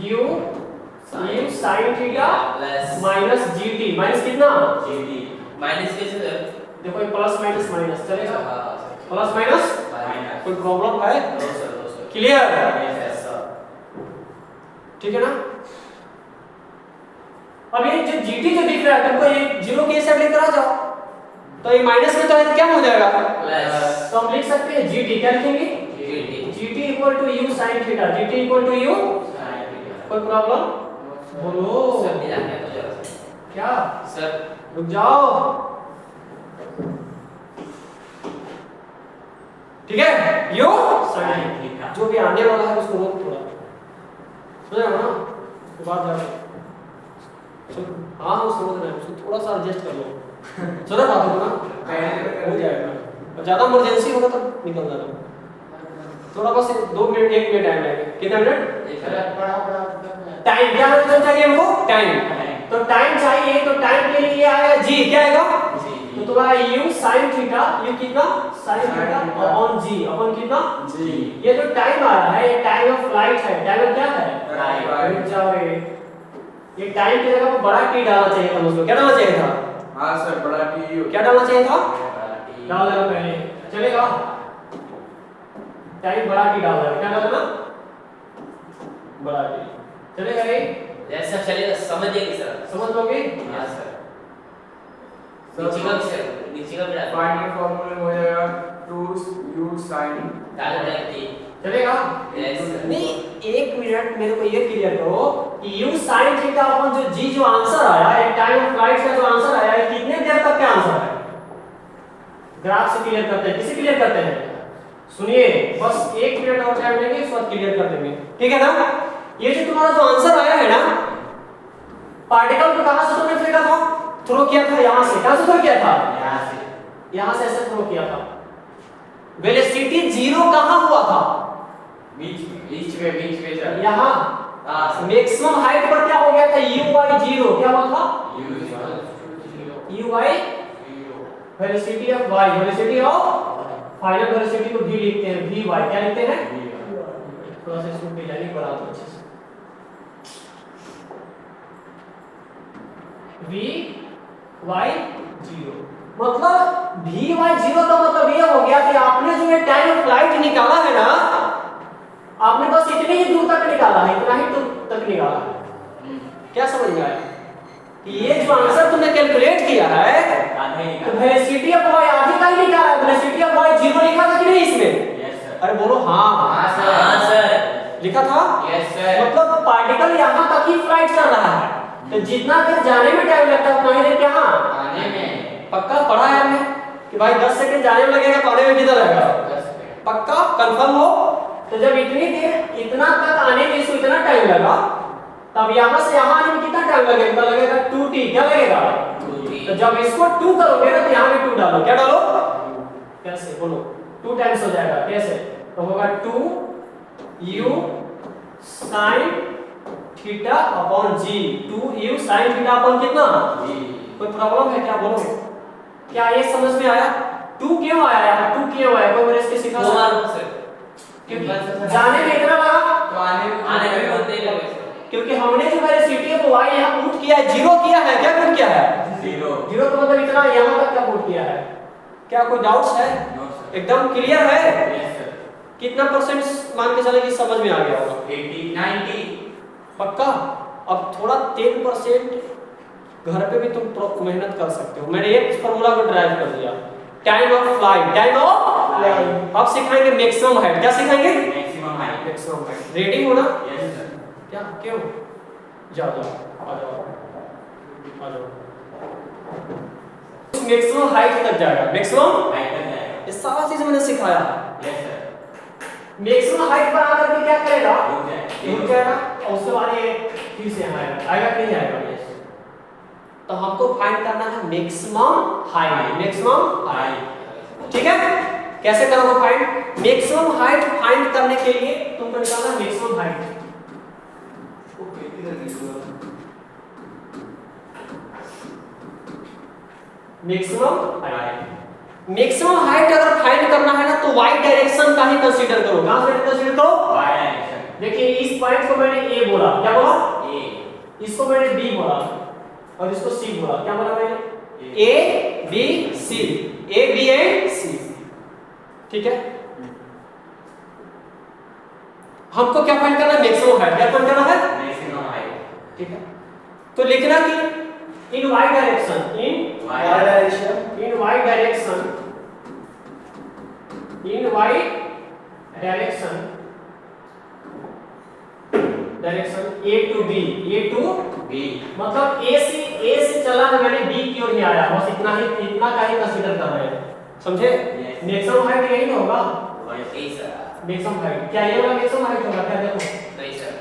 S1: u sin theta
S2: plus
S1: minus gt, minus कितना,
S2: जीटी, माइनस कैसे सर,
S1: देखो ये प्लस माइनस माइनस चलेगा,
S2: हाँ
S1: प्लस माइनस,
S2: माइनस,
S1: कोई प्रॉब्लम है,
S2: दो सर,
S1: क्लियर,
S2: यस सर,
S1: ठीक है ना। अब ये जो gt जो दिख रहा है तुमको, ये 0 के साइड लेकर आ जाओ, तो ये माइनस में तो है, क्या हो जाएगा,
S2: प्लस,
S1: तो हम लिख सकते हैं gt, क्या लिखेंगे,
S2: जीटी,
S1: gt equal to u sin theta, gt equal to u,
S2: sine theta,
S1: कोई प्रॉब्लम, बोलो
S2: सर मिला क्या तो जरा
S1: क्या,
S2: सर,
S1: रुक जाओ, ठीक है, u sin
S2: थीटा,
S1: जो भी आने वाला है उसको रोक थोड़ा, समझ रहे हो ना, उसके बाद जाओ, हाँ समझ रहे हैं, उसको थोड़ा सा एडजस्ट कर लो, समझ बात हो ना, हो जाएगा, और ज्यादा इमरजेंसी होगा तो निकल जाना, थोड़ा बस 2 मिनट 1 मिनट टाइम लगेगा, कितना मिनट,
S2: सर बड़ा
S1: टाइम, क्या चाहिए हमको, टाइम, तो टाइम चाहिए, तो टाइम के लिए आएगा जी, क्या आएगा, तो तुम्हारा u sin थीटा, u कितना sin theta upon g, upon कितना
S3: जी।
S1: ये जो टाइम आ रहा है ये टाइम ऑफ फ्लाइट है, टाइम ऑफ क्या है
S3: Flight।
S1: रुक जाओ ये टाइम की जगह पर बड़ा t डालना चाहिए था मुझको, क्या डालना चाहिए था?
S3: हाँ सर, बड़ा टी।
S1: क्या डालना चाहिए था?
S2: टी
S1: डाल देना पहले, चलेगा? टाइम बड़ा t डाल देना, क्या डालना? बड़ा t, चलेगा ये?
S4: यस सर चलिए समझ गए सर।
S1: समझ लोगे?
S4: Yes sir.
S3: सर,
S4: नीचे का भी डाल
S3: फाइनल फॉर्मूला हो जाएगा 2u sin।
S4: डाल टी।
S1: चलेगा?
S4: Yes sir.
S1: नहीं एक मिनट मेरे को ये क्लियर करो कि u sin थीटा अपन जो g जो आंसर आया है टाइम ऑफ फ्लाइट का जो आंसर आया है कितने देर तक का आंसर है? ग्राफ से क्लियर करते हैं, किसे क्लियर करते हैं? सुनिए बस एक मिनट और टाइम लेंगे, इस बात क्लियर कर देंगे, ठीक है ना? ये जो तुम्हारा जो आंसर आया है ना, पार्टिकल को कहां से तुमने फेंका था? थ्रो किया था यहां से, कहां से थ्रो किया था? यहां से ऐसे थ्रो किया था। वेलोसिटी जीरो कहां हुआ था?
S3: बीच में सर।
S1: यहां। मैक्सिमम हाइट पर क्या हो गया था? u by 0 क्या हुआ था? u by velocity of y, velocity of final velocity को v लिखते हैं, v y क्या लिखते हैं? थोड़ा सा इसको डिजाइनिंग करा दो अच्छे से। v y 0 मतलब v y 0 का मतलब ये हो गया कि आपने जो ये टाइम ऑफ फ्लाइट निकाला है ना, आपने बस इतनी ही दूर तक निकाला है, इतना ही दूर तक निकाला है। क्या समझ में आया? कि ये जो आंसर तुमने कैलकुलेट किया है तो वेलोसिटी ऑफ y आधी का ही निकाला है, वेलोसिटी ऑफ y 0 लिखा था कि नहीं इसमें?
S4: Yes sir.
S1: अरे बोलो हाँ।
S4: हाँ सर।
S1: लिखा था?
S4: Yes sir.
S1: मतलब पार्टिकल यहाँ तक ही फ्लाइट कर रहा है, तो जितना देर जाने में टाइम लगता है उतना ही देर यहाँ
S4: आने में
S1: पक्का पढ़ा है हमने कि भाई 10 सेकंड जाने में लगेगा तो आने में कितना लगेगा?
S4: 10 सेकंड।
S1: पक्का कंफर्म हो? तो जब इतनी देर इतना तक आने में इसको इतना टाइम लगा, तब यहाँ से यहाँ आने में कितना टाइम लगेगा? लगेगा 2t, क्या लगेगा?
S4: 2t।
S1: तो जब इसको 2 करोगे ना तो यहाँ भी 2 डालो, क्या डालो? कैसे बोलो? 2 टाइम्स हो जाएगा, कैसे? तो होगा 2u sin theta upon g, 2u sin theta upon कितना? कोई प्रॉब्लम है क्या? बोलो क्या ये समझ में आया? 2 क्यों आया यहाँ? 2 क्यों आया? कोई मेरे इसके सिखा
S4: दो
S1: सकता?
S4: Mark sir.
S1: क्योंकि जाने में इतना लगा
S3: तो
S4: आने में होते ही लगे सर।
S1: क्योंकि हमने जो वेलोसिटी ऑफ y यहाँ पुट किया है, 0 किया है, क्या पुट किया है? 0 तो मतलब इतना यहाँ तक का पुट किया है। क्या कोई डाउट्स है? एकदम क्लियर है? कितना परसेंट मान के चले कि समझ में आ गया होगा?
S3: 80 90।
S1: पक्का? अब थोड़ा 10% घर पे भी तुम मेहनत कर सकते हो। मैंने एक फार्मूला को ड्राइव कर दिया, time of flight, time of flight. अब सिखाएंगे मैक्सिमम हाइट। क्या सिखाएंगे?
S3: Maximum height.
S1: Maximum height. Ready हो ना?
S3: Yes sir.
S1: क्या क्यों? जाओ जाओ आ जाओ आ जाओ। मैक्सिमम हाइट तक जाएगा, मैक्सिमम
S3: हाइट तक जाएगा।
S1: ये सारा चीज मैंने सिखाया।
S3: Yes sir.
S1: मैक्सिमम हाइट पर आकर के क्या करेगा?
S3: रुक जाए।
S1: रुक जाएगा और उसके बाद ये फिर से यहाँ आएगा, आएगा कि नहीं आएगा? तो हमको फाइंड करना है मैक्सिमम हाइट, मैक्सिमम हाइट, ठीक है? कैसे करोगे फाइंड? मैक्सिमम हाइट फाइंड करने के लिए तुमको निकालना है maximum height. Maximum height, maximum height अगर फाइंड करना है ना तो y डायरेक्शन का ही कंसीडर करो। कहां से कंसीडर करो?
S3: y direction.
S1: देखिए इस पॉइंट को मैंने a बोला, क्या बोला?
S3: a।
S1: इसको मैंने b बोला और इसको c बोला, क्या बोला मैंने? a b c, a b and c, ठीक है? हमको क्या फाइंड करना है? Maximum height. क्या फाइंड करना है?
S3: Maximum height.
S1: ठीक है, तो लिखना कि इन y direction, in
S3: y direction,
S1: in y direction, in y direction, direction a to b, a to
S3: b।
S1: मतलब a से चला है मैंने b की ओर ही आया, बस इतना ही, इतना का ही कंसीडर कर रहे हैं, समझे? मैक्सिमम हाइट यही तो होगा,
S4: सही सर।
S1: Maximum height. क्या ये वाला मैक्सिमम हाइट होगा? क्या देखो,
S4: सही सर।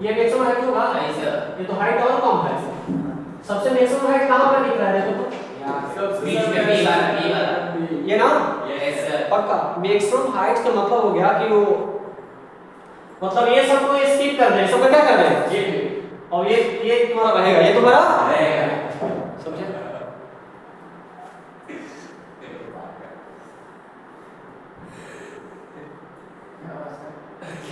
S1: ये मैक्सिमम हाइट होगा,
S4: सही सर।
S1: ये तो हाइट और कम है। सबसे मैक्सिमम हाइट कहां पर दिख रहा है? देखो तो
S4: बीच में b वाला
S1: ये ना,
S4: यस सर।
S1: पक्का मैक्सिमम हाइट का मतलब हो गया कि वो मतलब ये सब को स्किप कर दें, सब क्या कर रहे हैं? ये और ये तुम्हारा रहेगा, ये तुम्हारा
S3: रहेगा।
S1: समझे?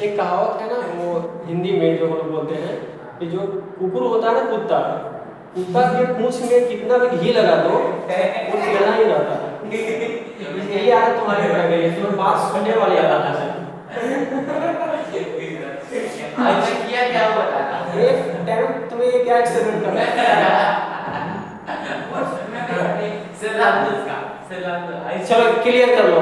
S1: एक कहावत है ना, वो हिंदी में जो हम लोग बोलते हैं कि जो कुकुर होता है ना, कुत्ता के पूंछ में कितना भी घी लगा दो वो टेढ़ा ही रहता है। यही आदत तुम्हारी पड़ गई है, तुम्हें बात सुनने वाली आदत है।
S2: आज किया क्या बता
S1: एक टाइम तुम्हें ये क्या एक्सपेरिमेंट करना है? चलो क्लियर कर लो।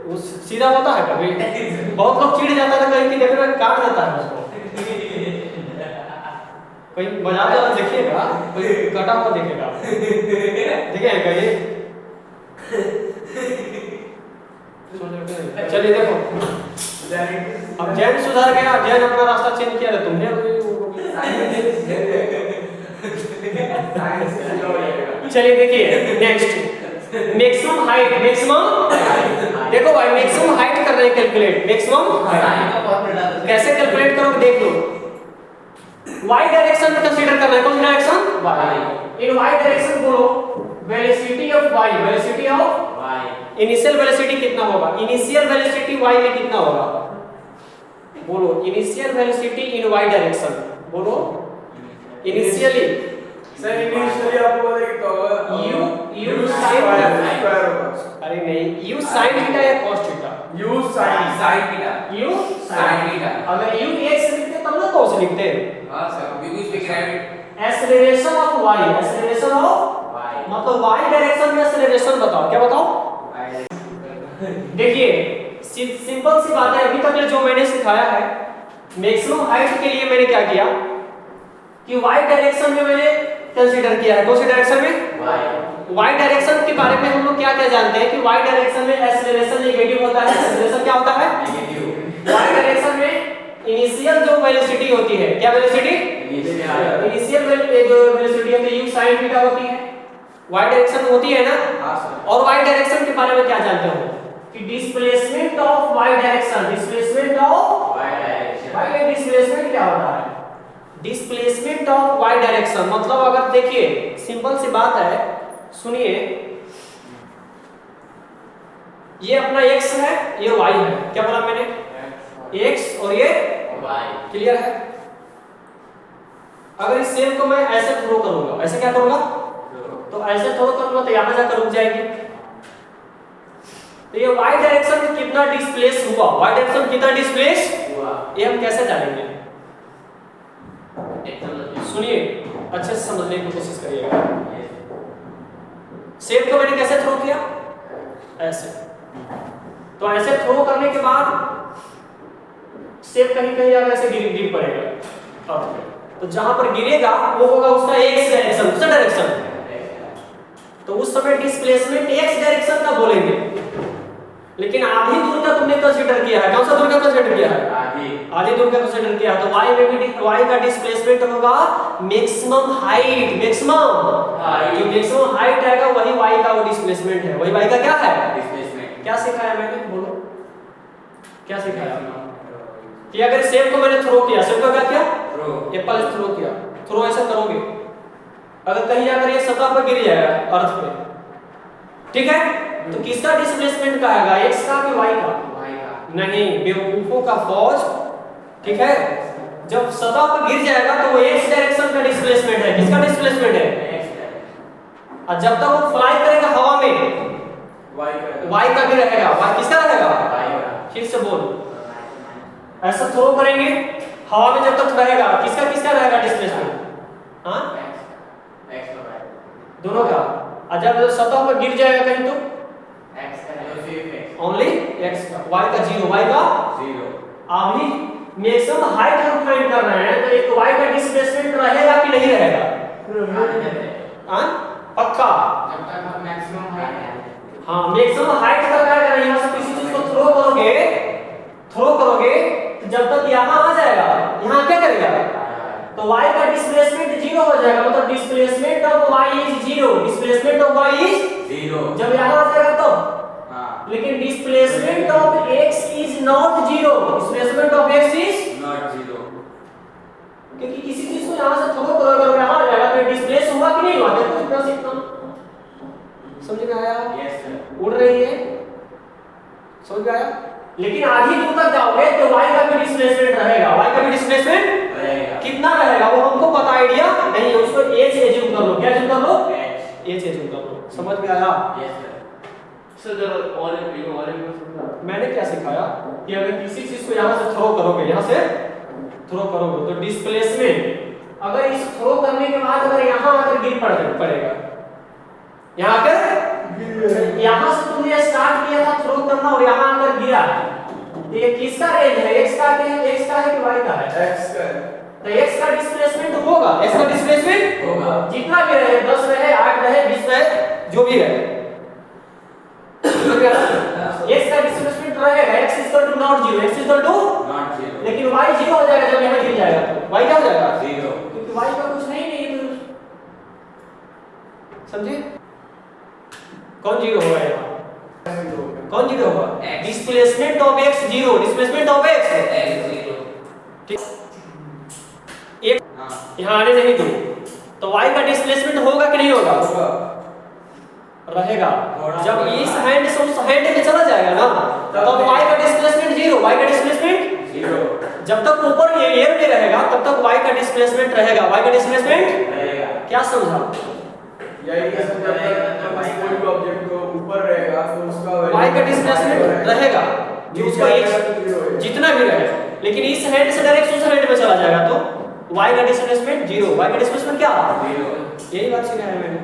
S1: वो सीधा होता है कभी, बहुत लोग चिढ़ जाता है कहीं देखने में काट देता है उसको। कोई बजा वाला देखिएगा, कोई कटा हुआ देखेगा, देखे कहीं। चलिए देखो, अब जैन सुधार गया, जैन अपना रास्ता चेंज किया, तुमने चलिए देखिए नेक्स्ट, मैक्सिमम हाइट। देखो भाई, मैक्सिमम हाइट कर रहे हैं कैलकुलेट। मैक्सिमम कैसे कैलकुलेट करोगे देख लो। y डायरेक्शन में कंसीडर करना है। कौन सा डायरेक्शन? y। इन y डायरेक्शन बोलो velocity of y, velocity of y। Initial velocity कितना होगा? इनिशियल वेलोसिटी y में कितना होगा? बोलो इनिशियल वेलोसिटी इन y डायरेक्शन। बोलो इनिशियली।
S3: सर इनिशियली आपको पता है कि तो
S1: u
S3: स्क्वायर होगा।
S1: अरे नहीं, u sin थीटा या cos theta?
S3: u sin
S4: theta.
S1: u
S4: sin theta.
S1: अगर u x लिखते तब ना cos लिखते।
S4: हां sir, because we gravity
S1: acceleration of y, acceleration of
S4: y
S1: मतलब y डायरेक्शन में एक्सेलरेशन बताओ। क्या बताओ? देखिए सिंपल सी बात है, अभी तक जो मैंने सिखाया है, मैक्सिमम हाइट के लिए मैंने क्या किया कि y डायरेक्शन में मैंने कंसीडर किया है। कौन सी डायरेक्शन में? y डायरेक्शन के बारे में हम लोग क्या क्या जानते हैं कि y डायरेक्शन में एक्सेलरेशन नेगेटिव होता है। एक्सेलरेशन क्या होता है? नेगेटिव। y डायरेक्शन में इनिशियल जो वेलोसिटी होती है, क्या वेलोसिटी? इनिशियल जो वेलोसिटी होती है u sin थीटा होती है, y डायरेक्शन में होती है ना।
S3: हां सर।
S1: और y डायरेक्शन के बारे में क्या जानते हो कि displacement of y direction, displacement of
S4: y direction.
S1: भाई ये डिस्प्लेसमेंट क्या होता है? डिस्प्लेसमेंट ऑफ y डायरेक्शन मतलब अगर देखिए सिंपल सी बात है, सुनिए, ये अपना x है, ये y है। क्या बोला मैंने? x और ये
S4: y।
S1: क्लियर है? अगर इस सेल को मैं ऐसे थ्रो करूंगा, ऐसे क्या करूंगा? तो ऐसे थ्रो करूंगा तो यहां जाकर रुक जाएगी। तो ये y डायरेक्शन में कितना डिस्प्लेस हुआ, y डायरेक्शन कितना डिस्प्लेस
S4: हुआ,
S1: ये हम कैसे जानेंगे? सुनिए, अच्छे से समझने की कोशिश करिएगा। सेब को मैंने कैसे थ्रो किया? ऐसे। तो ऐसे थ्रो करने के बाद सेब कहीं कहीं अगर ऐसे गिर पड़ेगा, तो जहां पर गिरेगा वो होगा उसका x डायरेक्शन, दूसरा डायरेक्शन। तो उस समय डिस्प्लेसमेंट x डायरेक्शन का बोलेंगे। लेकिन आधी दूर का तुमने कंसीडर किया है। कौन सा दूर का कंसीडर किया है? आधी दूर का कंसीडर किया है। तो y में भी y का डिस्प्लेसमेंट होगा मैक्सिमम हाइट। मैक्सिमम जो मैक्सिमम हाइट आएगा वही y का वो डिस्प्लेसमेंट है। वही y का क्या है?
S4: डिस्प्लेसमेंट।
S1: क्या सिखाया मैंने? बोलो क्या सिखाया? कि अगर सेब को मैंने थ्रो किया, सेब को क्या किया?
S4: थ्रो।
S1: एप्पल थ्रो किया, थ्रो ऐसा करोगे, अगर कहीं जाकर ये सतह पर गिर जाएगा अर्थ पे, ठीक है, तो किसका डिस्प्लेसमेंट का आएगा? x का कि y का? नहीं, बेवकूफों का फौज, ठीक है। जब सतह पर गिर जाएगा तो वो x डायरेक्शन का डिस्प्लेसमेंट है। किसका डिस्प्लेसमेंट है? और जब तक वो फ्लाई करेगा हवा में y का भी रहेगा। y किसका रहेगा? फिर से बोल, ऐसा थ्रो करेंगे हवा में जब तक रहेगा, किसका किसका रहेगा डिस्प्लेसमेंट? हाँ, दोनों का। और जब सतह पर गिर जाएगा कहीं तो ओनली x का, y का जीरो, y का
S4: जीरो।
S1: अभी मैक्सिमम हाइट हम फाइंड कर रहे हैं, तो एक y का डिस्प्लेसमेंट रहेगा कि नहीं रहेगा? हां पक्का।
S2: जब तक हम मैक्सिमम हाइट है।
S1: हाँ, मैक्सिमम हाइट तक आएगा। यहां से किसी चीज को थ्रो करोगे तो जब तक यहां आ जाएगा, यहां क्या करेगा? तो y का डिस्प्लेसमेंट जीरो हो जाएगा। मतलब displacement of y is zero, displacement of y is
S4: zero.
S1: जब यहां आ जाएगा तो
S4: हां,
S1: लेकिन displacement of x is not zero, displacement of x is
S4: not zero.
S1: क्योंकि किसी चीज को यहां से थ्रो करोगे और यहां आ जाएगा तो डिस्प्लेस हुआ कि नहीं हुआ? देखो इतना से इतना, समझ में आया?
S2: Yes sir.
S1: उड़ रही है, समझ में आया? लेकिन आधी दूर तक जाओगे तो y का भी डिस्प्लेसमेंट रहेगा, y का भी डिस्प्लेसमेंट
S2: रहेगा।
S1: कितना रहेगा वो हमको पता आइडिया नहीं है, उसको h एज्यूम कर लो। क्या एज्यूम कर लो?
S2: H।
S1: h एज्यूम कर लो। समझ में आया?
S2: Yes sir. सर जरा और समझा।
S1: मैंने क्या सिखाया कि अगर किसी चीज को यहां से थ्रो करोगे, यहां से थ्रो करोगे तो डिस्प्लेसमेंट अगर इस थ्रो करने के बाद अगर यहां आकर गिर पड़ेगा, यहां आकर, यहां से तुमने स्टार्ट किया था थ्रो करना और यहां आकर गिरा, तो ये किसका रेंज है? x का है कि y का है?
S3: X का है।
S1: तो x का डिस्प्लेसमेंट होगा, x का डिस्प्लेसमेंट
S2: होगा।
S1: जितना भी रहे, 10 रहे, 8 रहे, 20 रहे, जो भी रहे, x का डिस्प्लेसमेंट रहेगा। x equal to naught 0, x equal to
S2: naught 0।
S1: लेकिन y 0 हो जाएगा जब यहां गिर जाएगा तो y क्या हो जाएगा?
S2: 0।
S1: क्योंकि y का कुछ नहीं है, समझे? कौन 0 होगा यहाँ? कौन 0 होगा?
S4: X।
S1: Displacement of x 0, displacement of x ठीक, एक
S2: हां।
S1: यहाँ आने नहीं दो, तो y का डिस्प्लेसमेंट होगा कि नहीं होगा? रहेगा। जब इस हैंड से उस हैंड में चला जाएगा ना, तब y का डिस्प्लेसमेंट 0, y का डिस्प्लेसमेंट
S2: 0
S1: जब तक ऊपर एयर में रहेगा तब तक y का डिस्प्लेसमेंट रहेगा, y का डिस्प्लेसमेंट
S2: रहेगा।
S1: क्या समझा?
S3: यही कि जब तक कोई भी ऑब्जेक्ट को ऊपर रहेगा तो उसका
S1: y का डिस्प्लेसमेंट रहेगा, जो उसका एज जितना भी रहे, लेकिन इस हैंड से डायरेक्ट उस हैंड में चला जाएगा तो y का डिस्प्लेसमेंट 0, y का डिस्प्लेसमेंट क्या?
S2: 0।
S1: यही बात सिखाया है मैंने,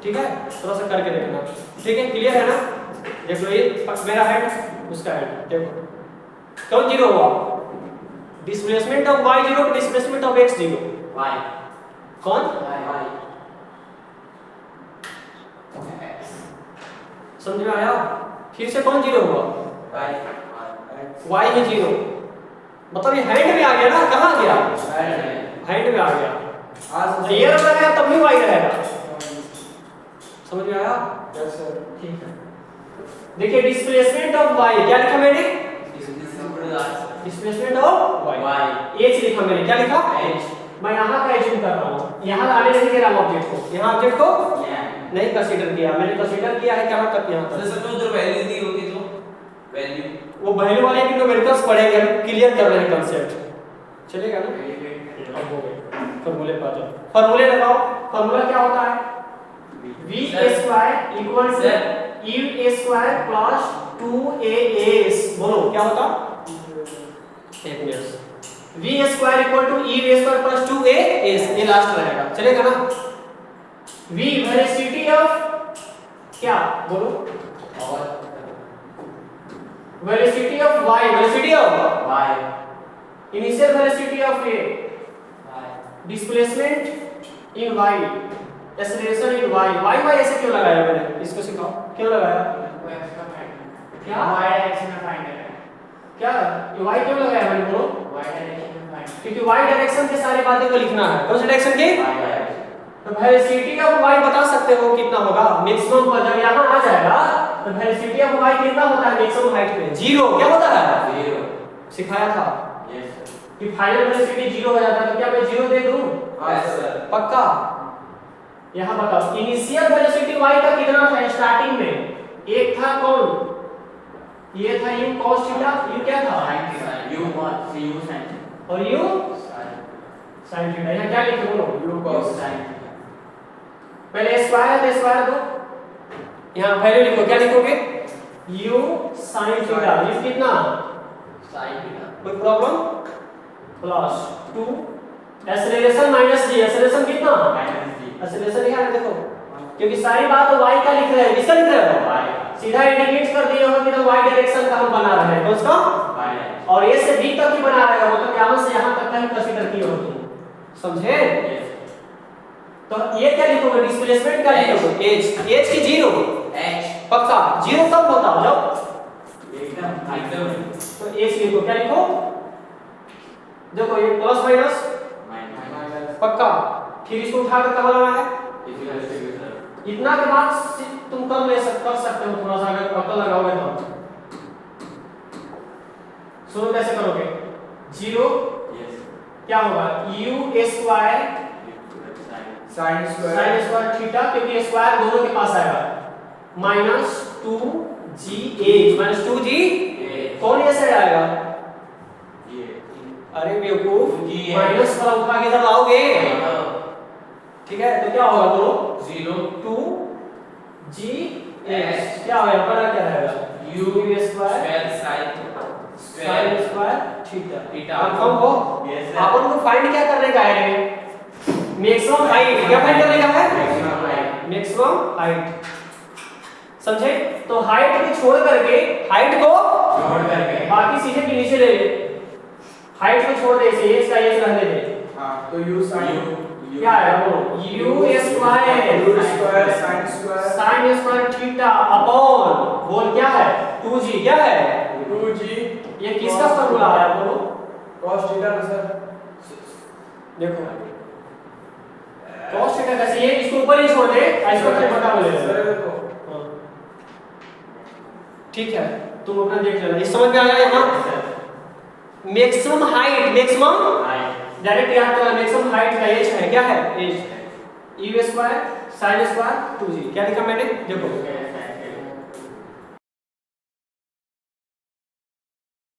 S1: ठीक है? थोड़ा सा करके देखना, ठीक है? क्लियर है ना? देख लो, ये मेरा हैंड, उसका हैंड, देखो कौन 0 हुआ? Displacement of y 0, displacement of x 0।
S2: y
S1: कौन?
S2: y
S1: समझ में आया? फिर से कौन 0 हुआ? y है 0, मतलब ये हैंड में आ गया ना, कहाँ गया? हैंड में आ गया।
S3: आज
S1: एयर में गया तब भी y रहेगा, समझ में आया?
S3: Yes sir.
S1: ठीक है, देखिए डिस्प्लेसमेंट ऑफ y क्या लिखा मैंने? डिस्प्लेसमेंट ऑफ y, h लिखा मैंने, क्या लिखा?
S2: h।
S1: मैं यहाँ का एज्यूम कर रहा हूँ, यहाँ आने नहीं दे रहा ऑब्जेक्ट को, यहाँ ऑब्जेक्ट को नहीं कंसीडर किया मैंने, कंसीडर किया है कहाँ तक? यहाँ तक। वो वैल्यू वाले भी न्यूमेरिकल्स पढ़ेंगे, क्लियर कर रहे हैं कंसेप्ट, चलेगा ना? अब हो गए फार्मूले पर जाओ, फार्मूले लगाओ। फार्मूला क्या होता है? v² equal to u² plus 2as, बोलो क्या होता? एक minute, v² equal to u² plus 2as, ये लास्ट रहेगा, चलेगा ना? v वेलोसिटी ऑफ क्या, बोलो? Velocity of y, velocity of initial velocity of a, displacement in y, acceleration in y ऐसे क्यों लगाया मैंने? इसको सिखाओ, क्यों लगाया? क्या
S2: y डायरेक्शन में फाइंड करना है।
S1: क्या ये y क्यों लगाया मैंने, बोलो?
S2: y डायरेक्शन में फाइंड
S1: क्योंकि y डायरेक्शन के सारे बातें को लिखना है। कौन सी डायरेक्शन की?
S2: y direction.
S1: तो वेलोसिटी ऑफ y बता सकते हो कितना होगा? मैक्सिमम पर जब यहां आ जाएगा तो वेलोसिटी ऑफ y कितना होता है मैक्सिमम हाइट पे? 0, क्या होता है?
S2: 0।
S1: सिखाया था
S2: यस सर।
S1: कि फाइनल वेलोसिटी 0 हो जाता है, तो क्या मैं 0 दे दूं?
S3: हाँ सर।
S1: पक्का? यहां बताओ, इनिशियल वेलोसिटी y का कितना था स्टार्टिंग में? एक था कौन? ये था u cos थीटा, u क्या था?
S2: u sin
S1: और u sin थीटा। यहां क्या लिखे बोलो?
S3: U cos
S2: sin।
S1: पहले स्क्वायर है तो स्क्वायर दो, यहां वैल्यू लिखो, क्या लिखोगे? u sin थीटा, ये कितना?
S2: sin theta.
S1: कोई problem? Plus 2 acceleration minus g, acceleration कितना?
S2: -g।
S1: एक्सेलरेशन लिखा है देखो, क्योंकि सारी बात y का लिख रहे हैं, किसका लिख रहे हो?
S2: y
S1: सीधा इंडिकेट कर दिए हो कि तो y डायरेक्शन का हम बना रहे हैं, कौन सा?
S2: y
S1: और a से b तक ही बना रहे हो, मतलब यहां से यहां तक का ही कंसीडर किए हो तुम, समझे?
S2: यस।
S1: तो ये क्या लिखोगे? डिस्प्लेसमेंट क्या लिखोगे? h की 0,
S2: h
S1: पक्का 0 कब होता है जब
S2: एकदम
S1: तो h लिखो, क्या लिखो? देखो ये प्लस माइनस पक्का, फिर इसको उठाकर कहां लाना है? इतना के बाद तुम कर सकते हो, थोड़ा सा अगर अकल लगाओगे तो। सुनो कैसे करोगे? 0 क्या होगा? u²
S3: sin
S1: sin
S3: square
S1: square theta, क्योंकि स्क्वायर दोनों के पास आएगा, माइनस 2gh माइनस 2g कौन ये साइड आएगा? अरे बेवकूफ, माइनस वाला उठा के इधर लाओगे, ठीक है? तो क्या होगा बोलो? 2g क्या होगा यहाँ पर, क्या रहेगा? u square sin square theta. Confirm हो? अपन को फाइंड क्या करने का है? Maximum height. क्या फाइंड करने का है? Maximum height. समझे? तो हाइट को छोड़ करके, हाइट को बाकी चीजें के नीचे ले ले, हाइट को छोड़ दे, इसे इसका ये रहने दे।
S3: हां तो u sin
S1: क्या है बोलो? u square sin square theta upon बोल क्या है? 2g क्या है?
S3: 2g
S1: ये किसका फार्मूला आया बोलो?
S3: cos थीटा ना सर,
S1: देखो cos थीटा कैसे, ये इसको ऊपर ही छोड़ दे, इसको क्या पता बोले
S3: सर देखो
S1: हाँ। ठीक है, तुम अपना देख लेना, ये समझ में आया यहाँ? मैक्सिमम हाइट, मैक्सिमम डायरेक्ट याद करना, मैक्सिमम हाइट का एज है, क्या है? H u square sin square 2g। क्या लिखा मैंने? देखो